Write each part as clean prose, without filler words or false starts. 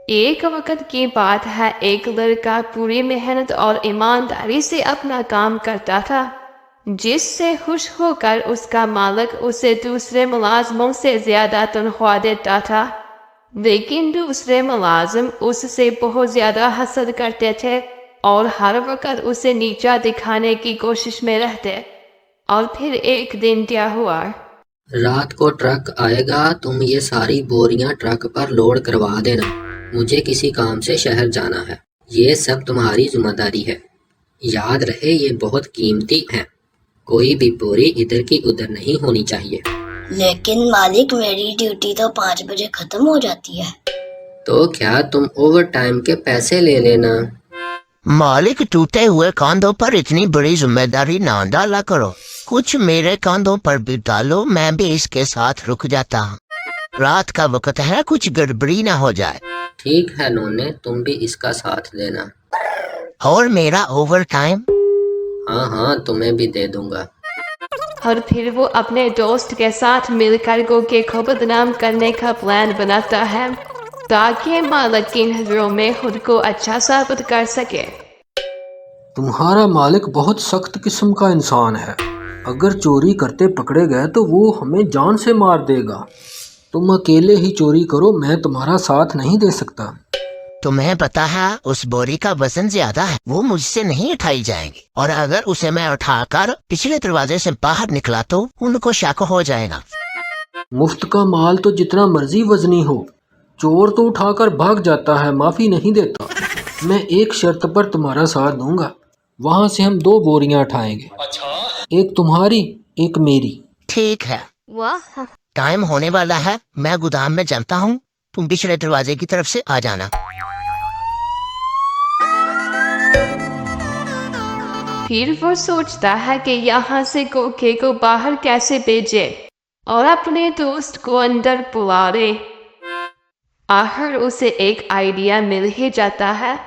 एक वक्त की बात है, एक लड़का पूरी मेहनत और ईमानदारी से अपना काम करता था, जिससे खुश होकर उसका मालिक उसे दूसरे मुलाजमों से ज्यादा तनख्वाह देता था। लेकिन दूसरे मुलाजिम उससे बहुत ज्यादा हसद करते थे और हर वक्त उसे नीचा दिखाने की कोशिश में रहते। और फिर एक दिन क्या हुआ? रात को ट्रक आएगा, तुम ये सारी बोरियां ट्रक पर लोड करवा देना। मुझे किसी काम से शहर जाना है। ये सब तुम्हारी जिम्मेदारी है। याद रहे ये बहुत कीमती है। कोई भी बोरी इधर की उधर नहीं होनी चाहिए। लेकिन मालिक, मेरी ड्यूटी तो 5 बजे खत्म हो जाती है। तो क्या तुम ओवर टाइम के पैसे ले लेना। मालिक, टूटे हुए कांधों पर इतनी बड़ी जिम्मेदारी ना डाला करो। कुछ मेरे कांधों पर भी डालो, मैं भी इसके साथ रुक जाता हूँ। रात का वक्त है, कुछ गड़बड़ी ना हो जाए। ठीक है नोने, तुम भी इसका साथ देना। और मेरा ओवर टाइम? हाँ हाँ, तुम्हें भी दे दूंगा। और फिर वो अपने दोस्त के साथ मिलकर गोगे को बदनाम करने का प्लान बनाता है, ताकि मालिक की नजरों में खुद को अच्छा साबित कर सके। तुम्हारा मालिक बहुत सख्त किस्म का इंसान है। अगर चोरी करते पकड़े गए तो वो हमें जान से मार देगा। तुम अकेले ही चोरी करो, मैं तुम्हारा साथ नहीं दे सकता। तुम्हें पता है उस बोरी का वजन ज्यादा है, वो मुझसे नहीं उठाई जाएगी। और अगर उसे मैं उठाकर पिछले दरवाजे से बाहर निकला तो उनको शक हो जाएगा। मुफ्त का माल तो जितना मर्जी वजनी हो, चोर तो उठाकर भाग जाता है, माफी नहीं देता। मैं एक शर्त पर तुम्हारा साथ दूंगा। वहां से हम 2 बोरियां उठाएंगे। एक तुम्हारी, एक मेरी। ठीक है, वाह, टाइम होने वाला है, मैं गोदाम में जानता हूँ। तुम पिछले दरवाजे की तरफ से आ जाना। फिर वो सोचता है कि यहाँ से गोगे को बाहर कैसे भेजे और अपने दोस्त को अंदर बुला ले। आखिर उसे एक आइडिया मिल ही जाता है।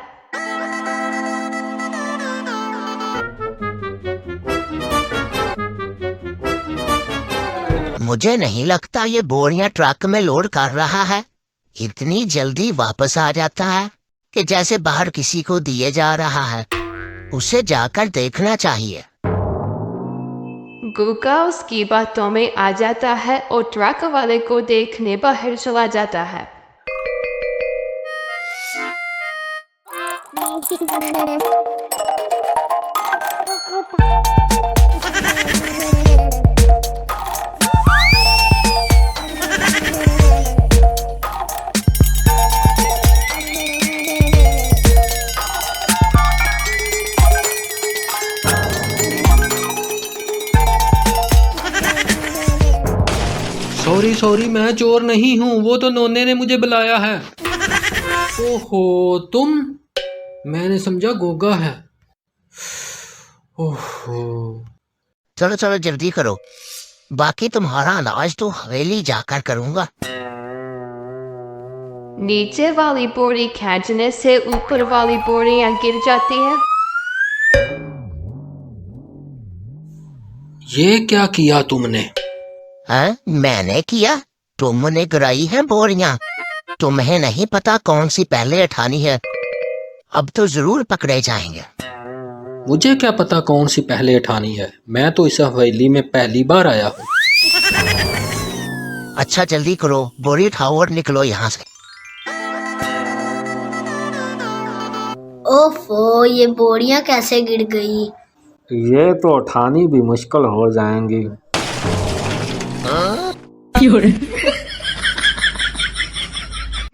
मुझे नहीं लगता ये बोरियां ट्रक में लोड कर रहा है। इतनी जल्दी वापस आ जाता है कि जैसे बाहर किसी को दिए जा रहा है। उसे जाकर देखना चाहिए। गोगा उसकी बातों में आ जाता है और ट्रक वाले को देखने बाहर चला जाता है। सॉरी सॉरी, मैं चोर नहीं हूँ, वो तो नोने ने मुझे बुलाया है। ओहो, तुम? मैंने समझा गोगा है। ओहो। चलो चलो जल्दी करो, बाकी तुम्हारा इलाज तो हवेली जाकर करूंगा। नीचे वाली बोरी खींचने से ऊपर वाली बोरियां गिर जाती है। ये क्या किया तुमने? हाँ, मैंने किया? तुमने गिराई है बोरियां? तुम्हें नहीं पता कौन सी पहले उठानी है? अब तो जरूर पकड़े जाएंगे। मुझे क्या पता कौन सी पहले उठानी है, मैं तो इस हवेली में पहली बार आया हूँ। अच्छा जल्दी करो, बोरी उठाओ और निकलो यहाँ से। ओफो, ये बोरियां कैसे गिर गई? ये तो उठानी भी मुश्किल हो जाएंगी।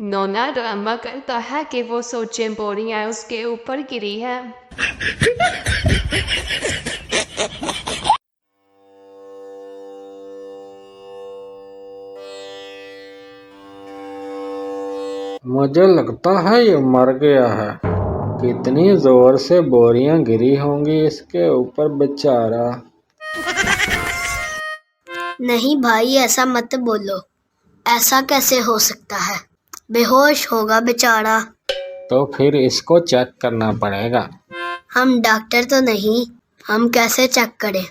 नोना ड्रामा करता है कि वो सोचे बोरियां उसके ऊपर गिरी है। मुझे लगता है ये मर गया है। कितनी जोर से बोरियां गिरी होंगी इसके ऊपर, बेचारा। नहीं भाई, ऐसा मत बोलो। ऐसा कैसे हो सकता है? बेहोश होगा बेचारा। तो फिर इसको चेक करना पड़ेगा। हम डॉक्टर तो नहीं, हम कैसे चेक करें?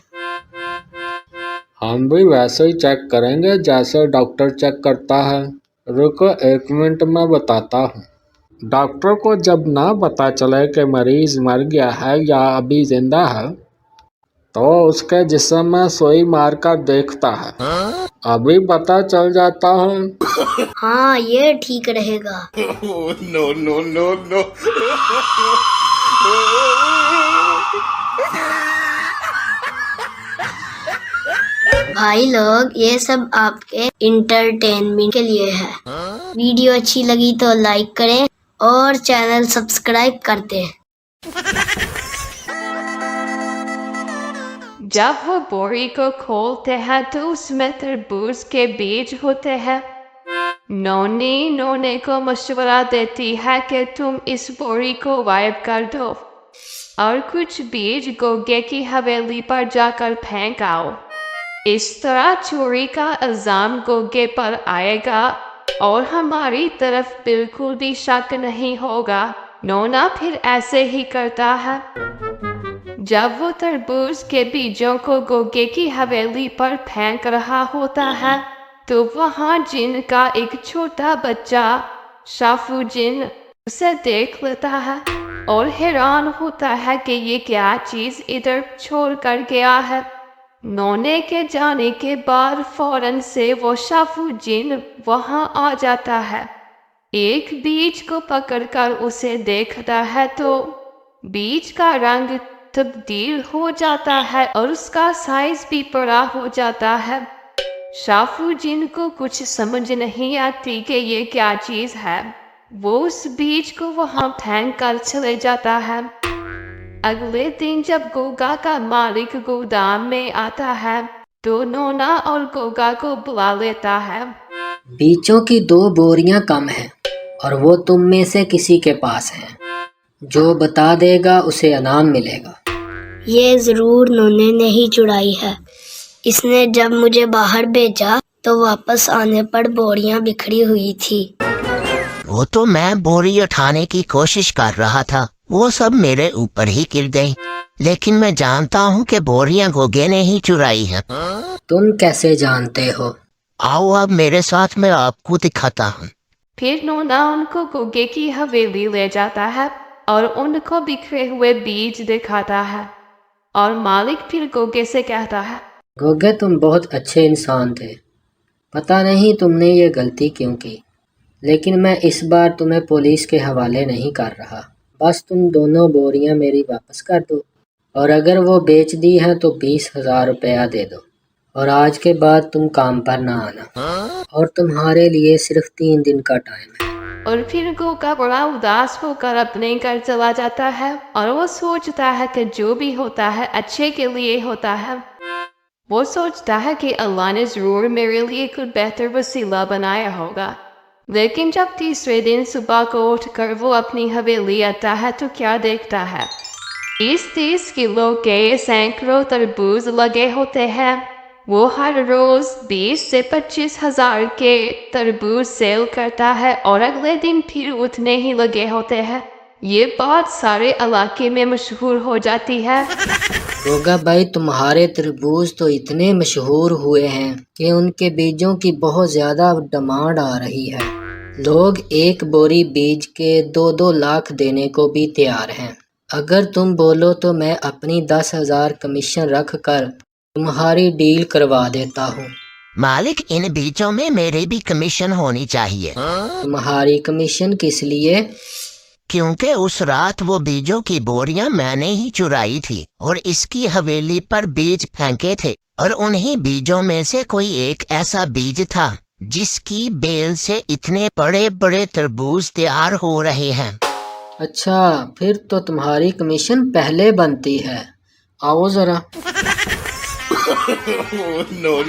हम भी वैसे ही चेक करेंगे जैसे डॉक्टर चेक करता है। रुको 1 मिनट, मैं बताता हूँ। डॉक्टर को जब ना पता चले कि मरीज मर गया है या अभी जिंदा है तो उसके जिस्म में सुई मारकर देखता है, अभी पता चल जाता है। हाँ, ये ठीक रहेगा। भाई लोग, ये सब आपके इंटरटेनमेंट के लिए है। वीडियो अच्छी लगी तो लाइक करें और चैनल सब्सक्राइब कर दें। जब वो बोरी को खोलते हैं तो उसमें तरबूज के बीज होते हैं। नोने को मशवरा देती है कि तुम इस बोरी को गायब कर दो और कुछ बीज गोगे की हवेली पर जाकर फेंक आओ। इस तरह चोरी का इल्जाम गोगे पर आएगा और हमारी तरफ बिल्कुल भी शक नहीं होगा। नोना फिर ऐसे ही करता है। जब वो तरबूज के बीजों को गोगे की हवेली पर फेंक रहा होता है तो वहाँ जिन का एक छोटा बच्चा शाफू जिन उसे देख लेता है और हैरान होता है कि ये क्या चीज़ इधर छोड़ कर गया है। नोने के जाने के बाद फौरन से वो शाफू जिन वहाँ आ जाता है। एक बीज को पकड़कर उसे देखता है तो बीज का रंग तब्दील हो जाता है और उसका साइज भी बड़ा हो जाता है। शाफू जिन को कुछ समझ नहीं आती कि ये क्या चीज़ है। वो उस बीज को वहाँ फेंक कर चले जाता है। अगले दिन जब गोगा का मालिक गोदाम में आता है तो नोना और गोगा को बुला लेता है। बीजों की 2 बोरियां कम हैं और वो तुम में से किसी के पास है। जो बता देगा उसे इनाम मिलेगा। ये जरूर नोने ने ही चुराई है। इसने जब मुझे बाहर भेजा तो वापस आने पर बोरियां बिखरी हुई थी। वो तो मैं बोरी उठाने की कोशिश कर रहा था, वो सब मेरे ऊपर ही गिर गई। लेकिन मैं जानता हूँ कि बोरियां गोगे ने ही चुराई है। तुम कैसे जानते हो? आओ अब मेरे साथ, मैं आपको दिखाता हूँ। फिर नोना उनको गोगे की हवेली ले जाता है और उनको बिखरे हुए बीज दिखाता है और मालिक फिर गोगे से कहता है, गोगे तुम बहुत अच्छे इंसान थे। पता नहीं तुमने ये गलती क्यों की, लेकिन मैं इस बार तुम्हें पुलिस के हवाले नहीं कर रहा। बस तुम दोनों बोरियां मेरी वापस कर दो और अगर वो बेच दी हैं तो 20,000 रुपया दे दो और आज के बाद तुम काम पर ना आना और तुम्हारे लिए सिर्फ 3 दिन का टाइम है। और फिर गोगा बड़ा उदास होकर अपने घर चला जाता है और वो सोचता है कि जो भी होता है अच्छे के लिए होता है। वो सोचता है कि अल्लाह ने ज़रूर मेरे लिए कुछ बेहतर वसीला बनाया होगा। लेकिन जब तीसरे दिन सुबह को उठकर वो अपनी हवेली आता है तो क्या देखता है? 30 किलो के सैकड़ों तरबूज लगे होते हैं। वो हर रोज 20 से 25,000 के तरबूज सेल करता है और अगले दिन फिर उतने ही लगे होते हैं। ये बात सारे इलाके में मशहूर हो जाती है। गोगा भाई, तुम्हारे तरबूज तो इतने मशहूर हुए हैं कि उनके बीजों की बहुत ज़्यादा डिमांड आ रही है। लोग एक बोरी बीज के 2-2 लाख देने को भी तैयार हैं। अगर तुम बोलो तो मैं अपनी 10,000 कमीशन रख कर तुम्हारी डील करवा देता हूँ। मालिक, इन बीजों में मेरी भी कमीशन होनी चाहिए। तुम्हारी कमीशन किस लिए? क्योंकि उस रात वो बीजों की बोरियां मैंने ही चुराई थी और इसकी हवेली पर बीज फेंके थे और उन्हीं बीजों में से कोई एक ऐसा बीज था जिसकी बेल से इतने बड़े बड़े तरबूज तैयार हो रहे हैं। अच्छा, फिर तो तुम्हारी कमीशन पहले बनती है। आओ जरा। no.